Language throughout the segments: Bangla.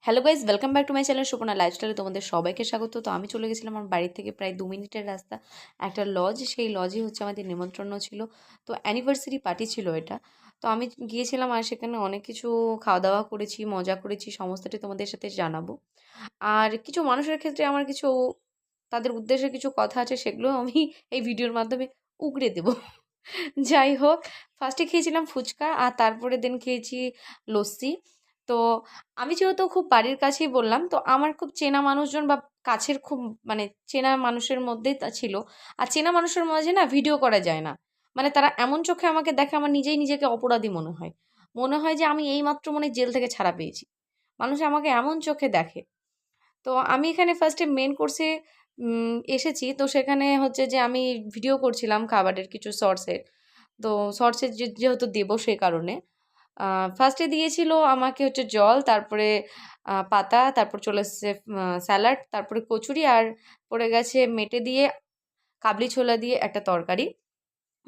Hello guys, welcome back to my channel Suparna লাইফস্টাইলে তোমাদের সবাইকে স্বাগত। তো আমি চলে গেছিলাম আমার বাড়ি থেকে প্রায় 2 মিনিটের রাস্তা একটা লজ। সেই লজই হচ্ছে আমাদের নিমন্ত্রণ ছিল। তো অ্যানিভার্সারি পার্টি ছিল এটা। তো আমি গিয়েছিলাম আর সেখানে অনেক কিছু খাওয়া দাওয়া করেছি, মজা করেছি, সমস্তটি তোমাদের সাথে জানাবো। আর কিছু মানুষের ক্ষেত্রে আমার কিছু তাদের উদ্দেশ্যে কিছু কথা আছে, সেগুলো আমি এই ভিডিওর মাধ্যমে উগড়ে দেবো। যাই হোক, ফার্স্টে খেয়েছিলাম ফুচকা আর তারপরে দেন খেয়েছি লস্যি। তো আমি যেহেতু খুব বাড়ির কাছেই বললাম, তো আমার খুব চেনা মানুষজন বা কাছের খুব মানে চেনা মানুষের মধ্যেই তা ছিল। আর চেনা মানুষের মাঝে না ভিডিও করা যায় না। মানে তারা এমন চোখে আমাকে দেখে, আমার নিজেই নিজেকে অপরাধী মনে হয়। মনে হয় যে আমি এইমাত্র মনে হয় জেল থেকে ছাড়া পেয়েছি। মানুষ আমাকে এমন চোখে দেখে। তো আমি এখানে ফার্স্টে মেন কোর্সে এসেছি। তো সেখানে হচ্ছে যে আমি ভিডিও করছিলাম খাবারের কিছু শর্টসের। তো শর্টসের যেহেতু দেবো সেই কারণে ফার্স্টে দিয়েছিল আমাকে হচ্ছে জল, তারপরে পাতা, তারপর চলে এসছে স্যালাড, তারপরে কচুরি, আর পড়ে গেছে মেটে দিয়ে কাবলি ছোলা দিয়ে একটা তরকারি।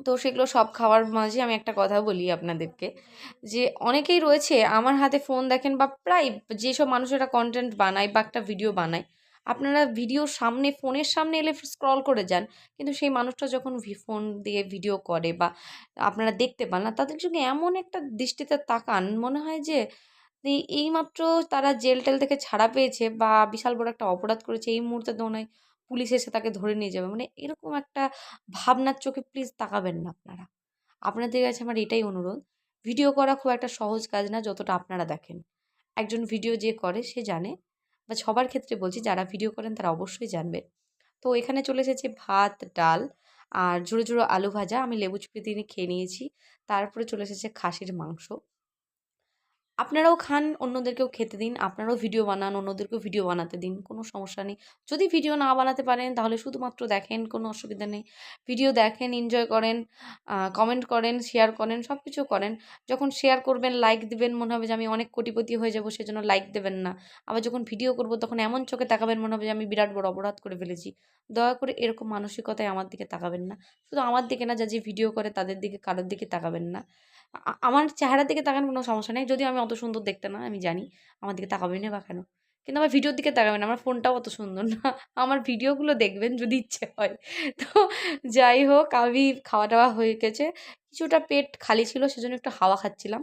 তো সেগুলো সব খাওয়ার মাঝে আমি একটা কথা বলি আপনাদেরকে, যে অনেকেই রয়েছে আমার হাতে ফোন দেখেন বা প্রায় যেসব মানুষেরা কন্টেন্ট বানায় বা একটা ভিডিও বানায়, আপনারা ভিডিওর সামনে ফোনের সামনে এলে স্ক্রল করে যান, কিন্তু সেই মানুষটা যখন ফোন দিয়ে ভিডিও করে বা আপনারা দেখতে পান না, তাদের সঙ্গে এমন একটা দৃষ্টিতে তাকান, মনে হয় যে এইমাত্র তারা জেল টেল থেকে ছাড়া পেয়েছে বা বিশাল বড় একটা অপরাধ করেছে, এই মুহূর্তে তো মনে হয় পুলিশ এসে তাকে ধরে নিয়ে যাবে। মানে এরকম একটা ভাবনার চোখে প্লিজ তাকাবেন না আপনারা। আপনাদের কাছে আমার এটাই অনুরোধ, ভিডিও করা খুব একটা সহজ কাজ না যতটা আপনারা দেখেন। একজন ভিডিও যে করে সে জানে, বা সবার ক্ষেত্রে বলছি, যারা ভিডিও করেন তারা অবশ্যই জানবে। তো এখানে চলে এসেছে ভাত, ডাল আর ঝুড়ো ঝুড়ো আলু ভাজা, আমি লেবু চিপে দিয়ে খেয়ে নিয়েছি। তারপরে চলে এসেছে খাসির মাংস। আপনারাও খান, অন্যদেরকেও খেতে দিন, আপনারাও ভিডিও বানান, অন্যদেরকেও ভিডিও বানাতে দিন, কোনো সমস্যা নেই। যদি ভিডিও না বানাতে পারেন তাহলে শুধুমাত্র দেখেন, কোনো অসুবিধা নেই। ভিডিও দেখেন, এনজয় করেন, কমেন্ট করেন, শেয়ার করেন, সব কিছু করেন। যখন শেয়ার করবেন, লাইক দিবেন, মনে হবে যে আমি অনেক কোটিপতি হয়ে যাবো, সেজন্য লাইক দেবেন না। আবার যখন ভিডিও করব তখন এমন চোখে তাকাবেন, মনে হবে যে আমি বিরাট বড় অপরাধ করে ফেলেছি। দয়া করে এরকম মানসিকতায় আমার দিকে তাকাবেন না। শুধু আমার দিকে না, যে ভিডিও করে তাদের দিকে, কারোর দিকে তাকাবেন না। আমার চেহারার দিকে তাকান, কোনো সমস্যা নেই। যদিও আমি অত সুন্দর দেখতে না, আমি জানি। আমার দিকে তাকাবেনই বা কেন? কিন্তু আমার ভিডিওর দিকে তাকাবেন না। আমার ফোনটাও অত সুন্দর না। আমার ভিডিওগুলো দেখবেন যদি ইচ্ছে হয়। তো যাই হোক, আমি খাওয়া-দাওয়া হয়ে গেছে। কিছুটা পেট খালি ছিল, সেজন্য একটু হাওয়া খাচ্ছিলাম।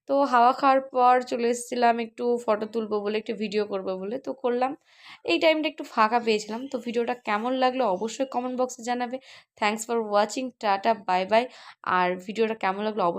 তো হাওয়া খাওয়ার পর চলে এসেছিলাম একটু ফটো তুলবো বলে, একটু ভিডিও করবো বলে। তো করলাম। এই টাইমটা একটু ফাঁকা পেয়েছিলাম। তো ভিডিওটা কেমন লাগলো অবশ্যই কমেন্ট বক্সে জানাবে। Thanks for watching. Tata, bye bye. আর ভিডিওটা কেমন লাগলো অবশ্যই